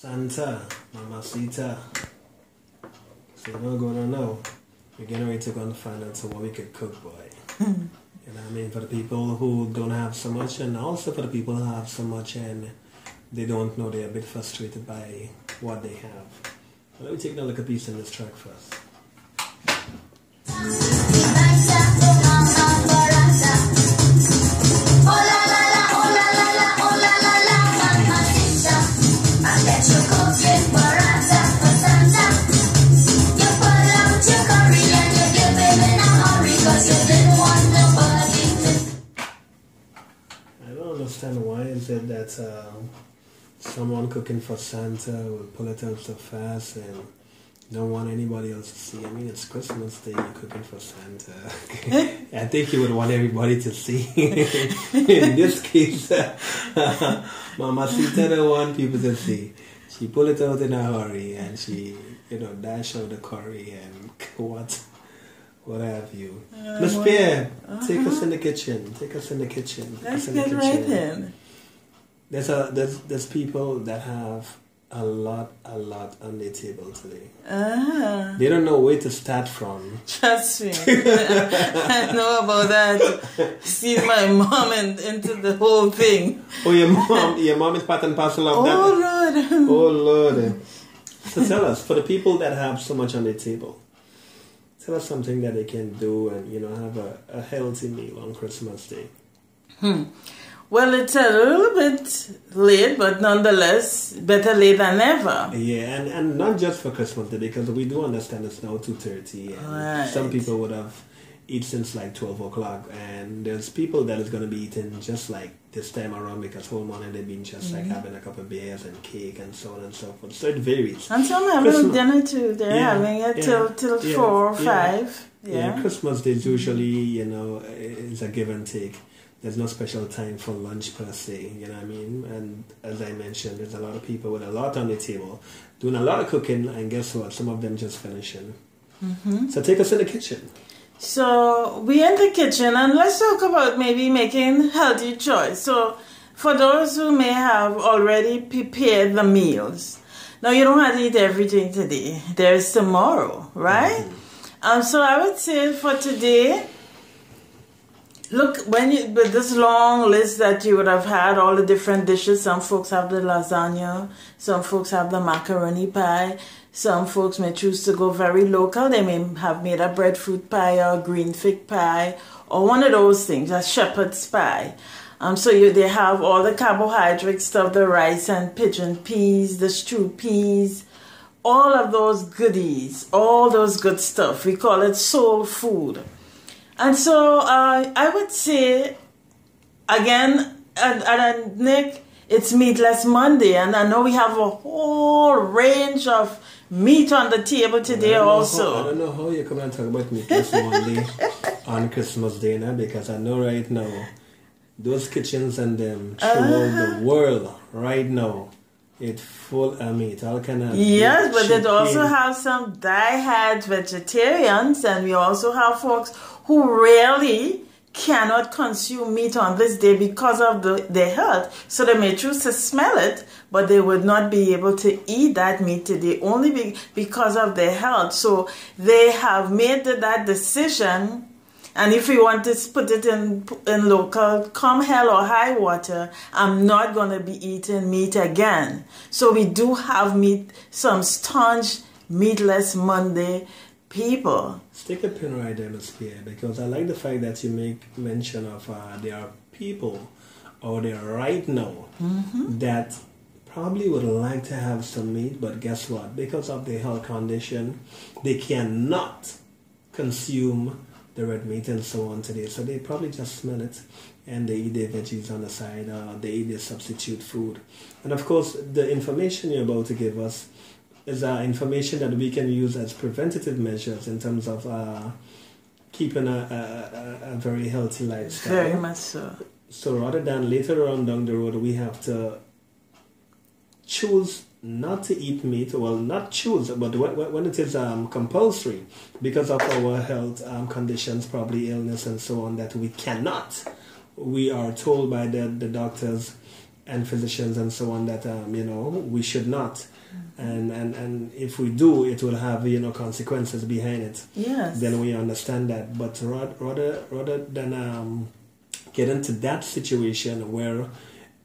Santa, Mamacita. So we're gonna know. We're getting ready to go and find out what we could cook, boy. You know what I mean? For the people who don't have so much, and also for the people who have so much and they don't know, they're a bit frustrated by what they have. So let me take a look at a piece in this track first. Why is it that someone cooking for Santa will pull it out so fast and don't want anybody else to see? I mean, it's Christmas Day, you're cooking for Santa. I think you would want everybody to see. In this case, Mamacita don't want people to see. She pull it out in a hurry and she, dash out the curry and what have you. Miss Pierre, take us in the kitchen. Take us in the kitchen. Let's get right in. There's people that have a lot on their table today. They don't know where to start from. Trust me. I know about that. See my mom into the whole thing. Oh, your mom is part and parcel of that? Oh, Lord. Oh, Lord. So tell us, for the people that have so much on their table, tell us something that they can do and, have a healthy meal on Christmas Day. Well, it's a little bit late, but nonetheless, better late than never. Yeah, and not just for Christmas Day, because we do understand it's now 2:30, and right. Some people would have eaten since like 12 o'clock, and there's people that is going to be eating just like this time around because whole morning they've been just like having a couple of beers and cake and so on and so forth. So it varies. And some having dinner too. They're having it till 4 or 5. Yeah, Christmas Day usually, is a give and take. There's no special time for lunch per se, you know what I mean? And as I mentioned, there's a lot of people with a lot on the table, doing a lot of cooking, and guess what? Some of them just finishing. So take us in the kitchen. So we're in the kitchen, and let's talk about maybe making healthy choice. So for those who may have already prepared the meals, now you don't have to eat everything today. There's tomorrow, right? So I would say for today, look, with this long list that you would have had, all the different dishes, some folks have the lasagna, some folks have the macaroni pie, some folks may choose to go very local. They may have made a breadfruit pie or a green fig pie or one of those things, a shepherd's pie. So they have all the carbohydrate stuff, the rice and pigeon peas, the stewed peas, all of those goodies, all those good stuff. We call it soul food. And so I would say, again, and Nick, it's Meatless Monday, and I know we have a whole range of meat on the table today also. I don't know how you come and talk about Meatless Monday on Christmas Day now, because I know right now, those kitchens and them throughout the world right now, it's full of meat, all kind of yes, but they also have some die-hard vegetarians, and we also have folks who really cannot consume meat on this day because of their health. So they may choose to smell it, but they would not be able to eat that meat today only because of their health. So they have made that decision. And if we want to put it in local, come hell or high water, I'm not going to be eating meat again. So we do have some staunch Meatless Monday people. Stick a pin right there, Ms. Pierre, because I like the fact that you make mention of there are people out there right now that probably would like to have some meat, but guess what? Because of their health condition, they cannot consume the red meat and so on today. So they probably just smell it and they eat their veggies on the side, they eat their substitute food. And of course, the information you're about to give us is information that we can use as preventative measures in terms of keeping a very healthy lifestyle. Very much so. So rather than later on down the road, we have to choose not to eat meat. Well, not choose, but when it is compulsory because of our health conditions, probably illness and so on, that we cannot. We are told by the doctors and physicians and so on that we should not. And if we do, it will have consequences behind it. Yes. Then we understand that. But rather than get into that situation where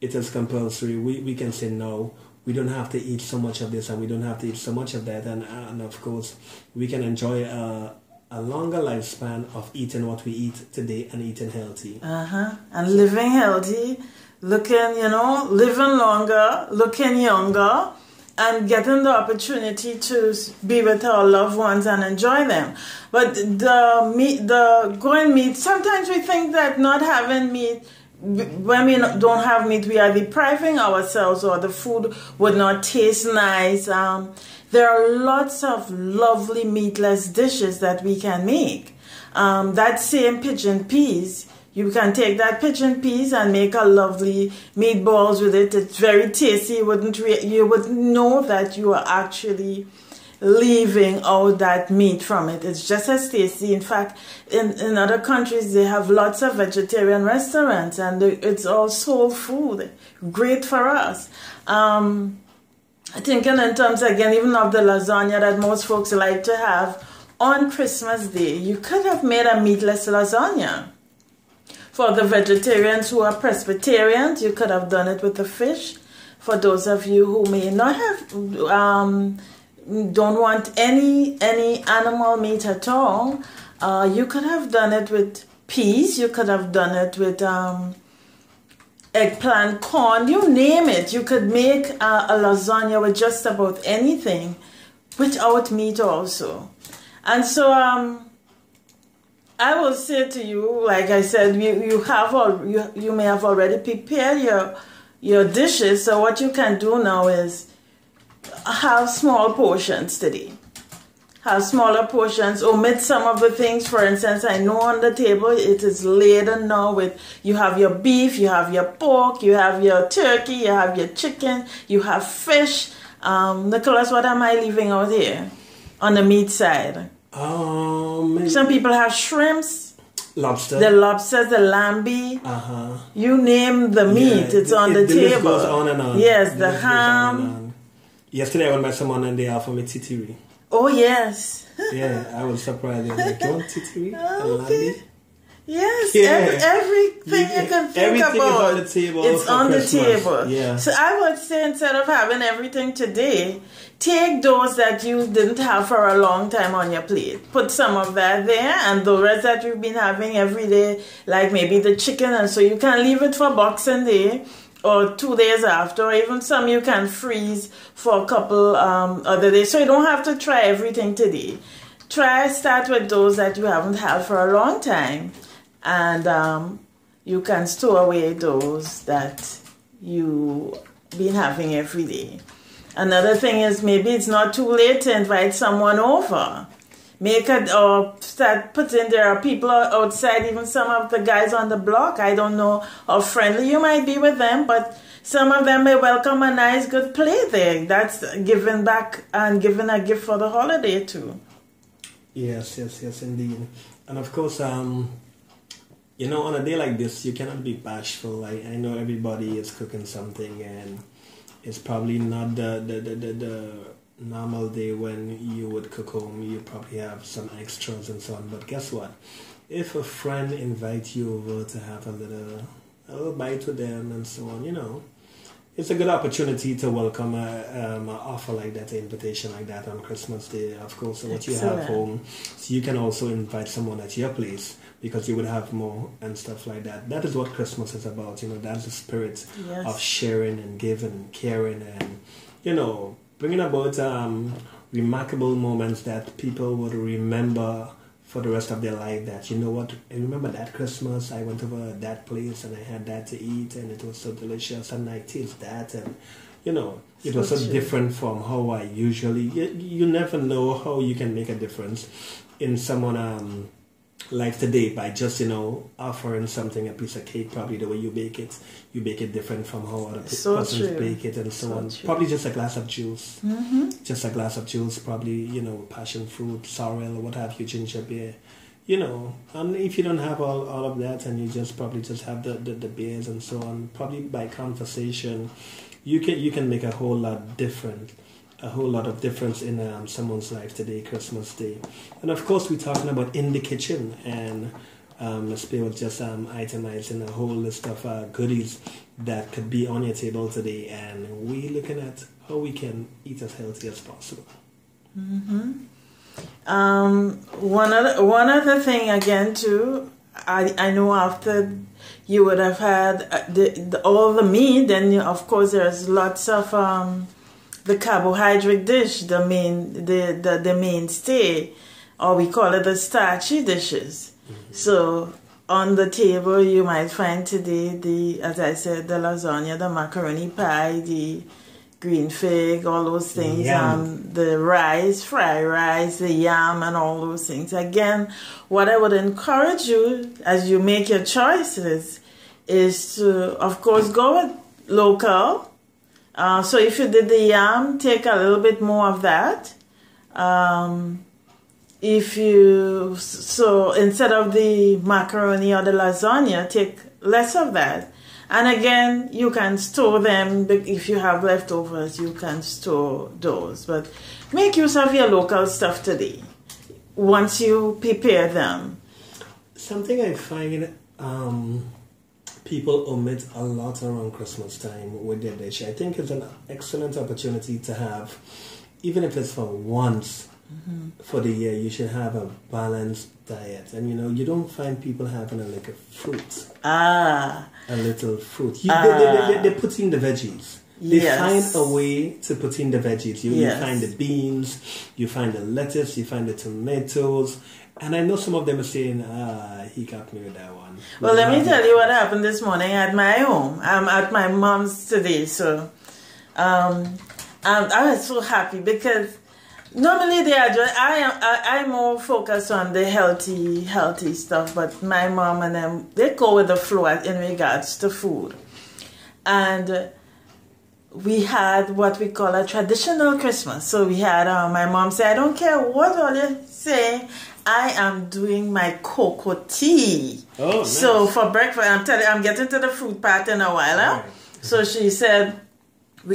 it is compulsory, we can say no. We don't have to eat so much of this, and we don't have to eat so much of that, and of course, we can enjoy a longer lifespan of eating what we eat today and eating healthy. And living healthy, living longer, looking younger, and getting the opportunity to be with our loved ones and enjoy them. But the going meat, sometimes we think that not having meat, when we don't have meat, we are depriving ourselves, or the food would not taste nice. There are lots of lovely meatless dishes that we can make. That same pigeon peas, you can take that pigeon peas and make a lovely meatballs with it. It's very tasty. You wouldn't know that you are actually leaving out that meat from it. It's just as tasty. In fact, in other countries, they have lots of vegetarian restaurants, and it's all soul food. Great for us. Thinking in terms, again, even of the lasagna that most folks like to have on Christmas Day, you could have made a meatless lasagna. For the vegetarians who are Presbyterians, you could have done it with the fish. For those of you who may not have, don't want any animal meat at all, you could have done it with peas. You could have done it with eggplant, corn, you name it. You could make a lasagna with just about anything without meat also. And so I will say to you, like I said, you may have already prepared your dishes. So what you can do now is have small portions today. Have smaller portions. Omit some of the things. For instance, I know on the table it is laden now with, you have your beef, you have your pork, you have your turkey, you have your chicken, you have fish. Nicholas, what am I leaving out here on the meat side? Some people have shrimps. Lobster. The lobsters, the lambi. You name the meat, it's on the table. List goes on and on. Yes, the ham. Yesterday I went by someone and they offered me titiri. Oh, yes. Yeah, I was surprised. They were like, you want titiri? Okay. Yes, everything you can think about. Everything is on the table. It's on Christmas. the table. Yeah. So I would say, instead of having everything today, take those that you didn't have for a long time on your plate. Put some of that there, and the rest that you've been having every day, like maybe the chicken, and so you can leave it for Boxing Day or 2 days after, or even some you can freeze for a couple other days. So you don't have to try everything today. Start with those that you haven't had for a long time, and you can store away those that you've been having every day. Another thing is, maybe it's not too late to invite someone over. There are people outside, even some of the guys on the block. I don't know how friendly you might be with them, but some of them may welcome a nice, good plate there. That's giving back and giving a gift for the holiday too. Yes, indeed. And of course, on a day like this, you cannot be bashful. I know everybody is cooking something, and it's probably not the normal day when you would cook home. You probably have some extras and so on. But guess what? If a friend invites you over to have a little bite with them and so on, it's a good opportunity to welcome an offer like that, an invitation like that on Christmas Day. Of course, what you have home, so you can also invite someone at your place, because you would have more and stuff like that. That is what Christmas is about. That's the spirit of sharing and giving and caring, and bringing about remarkable moments that people would remember for the rest of their life. That, I remember that Christmas I went over that place and I had that to eat, and it was so delicious, and I taste that, and it was so different from how I usually. You never know how you can make a difference in someone life today by just offering something, a piece of cake. Probably the way you bake it different from how other persons bake it, and so on. True. Probably just a glass of juice, just a glass of juice, probably passion fruit, sorrel, what have you, ginger beer. you know, and if you don't have all of that and you just probably just have the beers and so on, probably by conversation, you can make a whole lot of difference in someone's life today, Christmas Day. And of course, we're talking about in the kitchen, and Ms. P was just itemizing a whole list of goodies that could be on your table today, and we're looking at how we can eat as healthy as possible. Mm-hmm. One other thing again too, I know after you would have had all the meat, then of course there's lots of the carbohydrate dish, the mainstay, or we call it the starchy dishes. Mm-hmm. So on the table you might find today as I said, the lasagna, the macaroni pie, the green fig, all those things, the rice, fried rice, the yam, and all those things. Again, what I would encourage you as you make your choices is to, of course, go with local. So if you did the yam, take a little bit more of that. So instead of the macaroni or the lasagna, take less of that. And again, you can store them. If you have leftovers, you can store those. But make use of your local stuff today once you prepare them. Something I find people omit a lot around Christmas time with their dish. I think it's an excellent opportunity to have, even if it's for once for the year, you should have a balanced diet. And you don't find people having a fruit. A little fruit. They put in the veggies. They find a way to put in the veggies. You find the beans, you find the lettuce, you find the tomatoes. And I know some of them are saying, he got me with that one. Well, let me tell you what happened this morning at my home. I'm at my mom's today, so I was so happy because normally they are just, I'm more focused on the healthy stuff, but my mom and them, they go with the flow in regards to food. And we had what we call a traditional Christmas. So we had, my mom said, I don't care what all you say, I am doing my cocoa tea. Oh, nice. So for breakfast, I'm getting to the food part in a while. Huh? Right. So she said,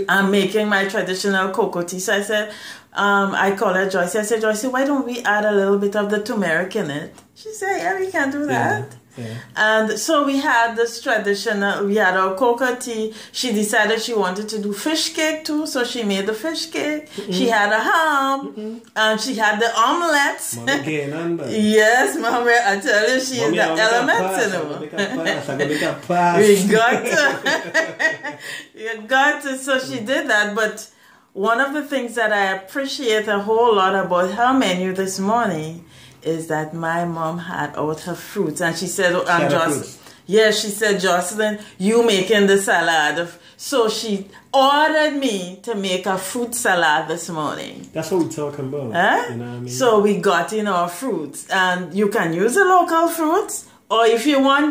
I'm making my traditional cocoa tea. So I said, I call her Joyce. I said, Joyce, why don't we add a little bit of the turmeric in it? She said, yeah, we can do that. Yeah. And so we had this traditional, we had our cocoa tea. She decided she wanted to do fish cake too, so she made the fish cake. She had a ham, and she had the omelets. Yes, Mama, I tell you, she is the elements, You got to, so she did that, but one of the things that I appreciate a whole lot about her menu this morning is that my mom had out her fruits, and she said, she said, Joslyn, you making the salad. So she ordered me to make a fruit salad this morning. That's what we're talking about. You know what I mean? So we got in our fruits, and you can use the local fruits, or if you want